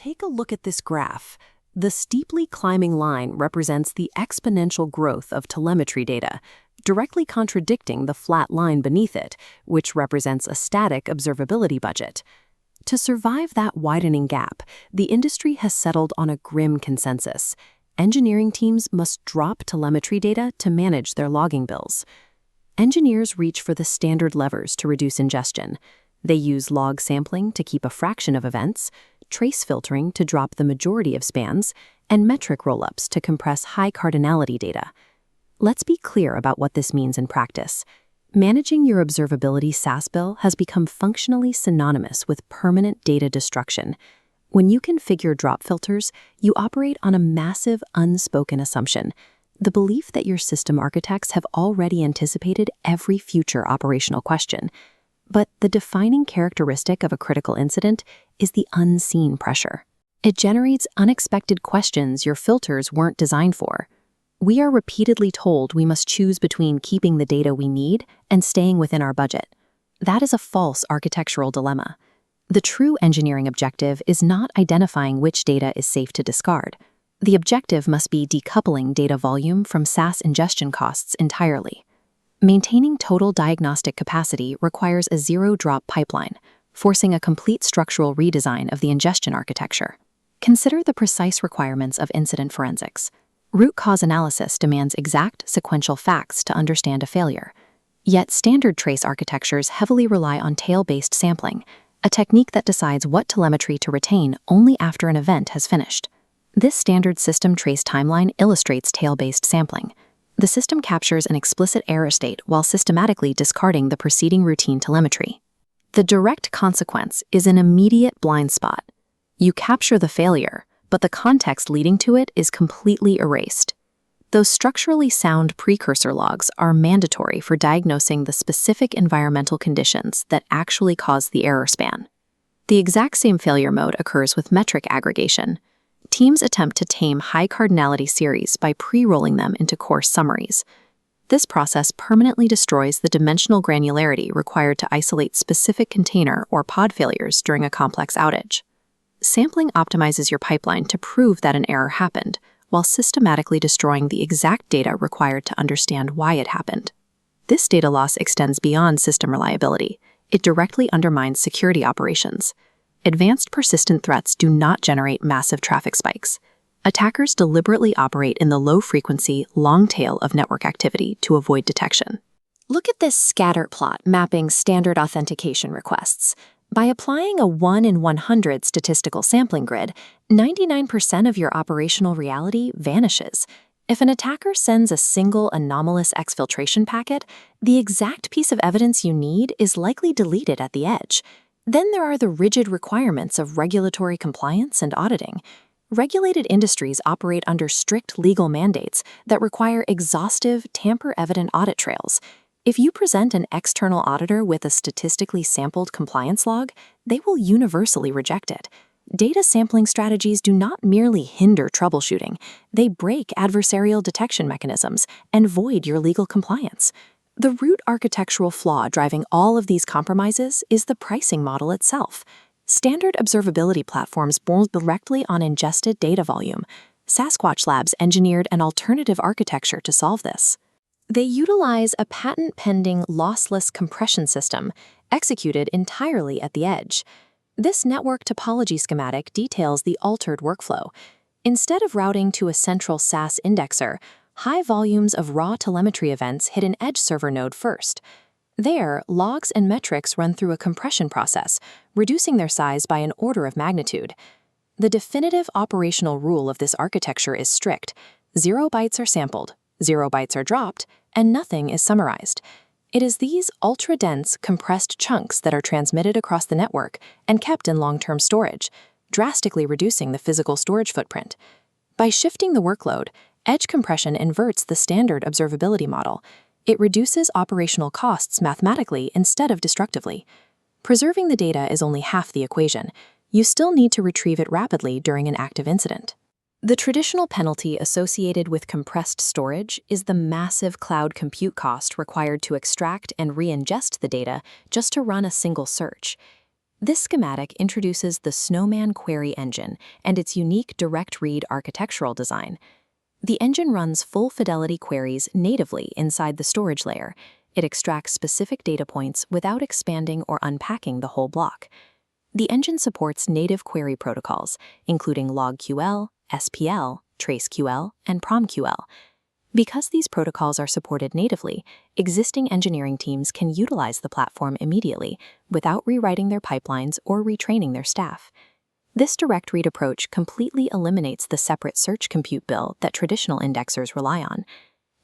Take a look at this graph. The steeply climbing line represents the exponential growth of telemetry data, directly contradicting the flat line beneath it, which represents a static observability budget. To survive that widening gap, the industry has settled on a grim consensus. Engineering teams must drop telemetry data to manage their logging bills. Engineers reach for the standard levers to reduce ingestion. They use log sampling to keep a fraction of events, trace filtering to drop the majority of spans, and metric rollups to compress high cardinality data. Let's be clear about what this means in practice. Managing your observability SaaS bill has become functionally synonymous with permanent data destruction. When you configure drop filters, you operate on a massive, unspoken assumption: the belief that your system architects have already anticipated every future operational question. But the defining characteristic of a critical incident is the unseen pressure. It generates unexpected questions your filters weren't designed for. We are repeatedly told we must choose between keeping the data we need and staying within our budget. That is a false architectural dilemma. The true engineering objective is not identifying which data is safe to discard. The objective must be decoupling data volume from SaaS ingestion costs entirely. Maintaining total diagnostic capacity requires a zero-drop pipeline, forcing a complete structural redesign of the ingestion architecture. Consider the precise requirements of incident forensics. Root cause analysis demands exact sequential facts to understand a failure. Yet standard trace architectures heavily rely on tail-based sampling, a technique that decides what telemetry to retain only after an event has finished. This standard system trace timeline illustrates tail-based sampling. The system captures an explicit error state while systematically discarding the preceding routine telemetry. The direct consequence is an immediate blind spot. You capture the failure, but the context leading to it is completely erased. Those structurally sound precursor logs are mandatory for diagnosing the specific environmental conditions that actually cause the error span. The exact same failure mode occurs with metric aggregation. Teams attempt to tame high cardinality series by pre-rolling them into coarse summaries. This process permanently destroys the dimensional granularity required to isolate specific container or pod failures during a complex outage. Sampling optimizes your pipeline to prove that an error happened, while systematically destroying the exact data required to understand why it happened. This data loss extends beyond system reliability. It directly undermines security operations. Advanced persistent threats do not generate massive traffic spikes. Attackers deliberately operate in the low-frequency, long tail of network activity to avoid detection. Look at this scatter plot mapping standard authentication requests. By applying a 1 in 100 statistical sampling grid, 99% of your operational reality vanishes. If an attacker sends a single anomalous exfiltration packet, the exact piece of evidence you need is likely deleted at the edge. Then there are the rigid requirements of regulatory compliance and auditing. Regulated industries operate under strict legal mandates that require exhaustive, tamper-evident audit trails. If you present an external auditor with a statistically sampled compliance log, they will universally reject it. Data sampling strategies do not merely hinder troubleshooting, they break adversarial detection mechanisms and void your legal compliance. The root architectural flaw driving all of these compromises is the pricing model itself. Standard observability platforms born directly on ingested data volume. Sasquatch Labs engineered an alternative architecture to solve this. They utilize a patent-pending lossless compression system executed entirely at the edge. This network topology schematic details the altered workflow. Instead of routing to a central SaaS indexer, high volumes of raw telemetry events hit an edge server node first. There, logs and metrics run through a compression process, reducing their size by an order of magnitude. The definitive operational rule of this architecture is strict. 0 bytes are sampled, 0 bytes are dropped, and nothing is summarized. It is these ultra-dense, compressed chunks that are transmitted across the network and kept in long-term storage, drastically reducing the physical storage footprint. By shifting the workload, edge compression inverts the standard observability model. It reduces operational costs mathematically instead of destructively. Preserving the data is only half the equation. You still need to retrieve it rapidly during an active incident. The traditional penalty associated with compressed storage is the massive cloud compute cost required to extract and re-ingest the data just to run a single search. This schematic introduces the Snowman query engine and its unique direct read architectural design. The engine runs full-fidelity queries natively inside the storage layer. It extracts specific data points without expanding or unpacking the whole block. The engine supports native query protocols, including LogQL, SPL, TraceQL, and PromQL. Because these protocols are supported natively, existing engineering teams can utilize the platform immediately without rewriting their pipelines or retraining their staff. This direct read approach completely eliminates the separate search compute bill that traditional indexers rely on.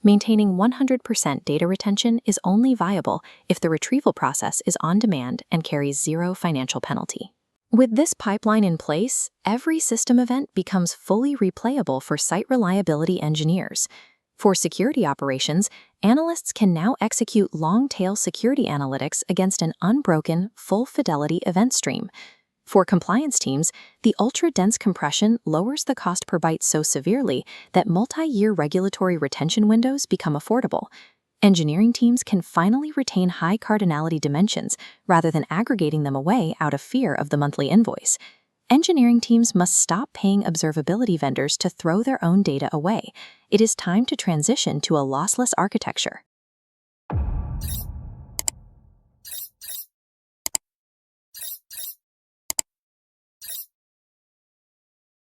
Maintaining 100% data retention is only viable if the retrieval process is on demand and carries zero financial penalty. With this pipeline in place, every system event becomes fully replayable for site reliability engineers. For security operations, analysts can now execute long-tail security analytics against an unbroken, full-fidelity event stream. For compliance teams, the ultra-dense compression lowers the cost per byte so severely that multi-year regulatory retention windows become affordable. Engineering teams can finally retain high cardinality dimensions rather than aggregating them away out of fear of the monthly invoice. Engineering teams must stop paying observability vendors to throw their own data away. It is time to transition to a lossless architecture.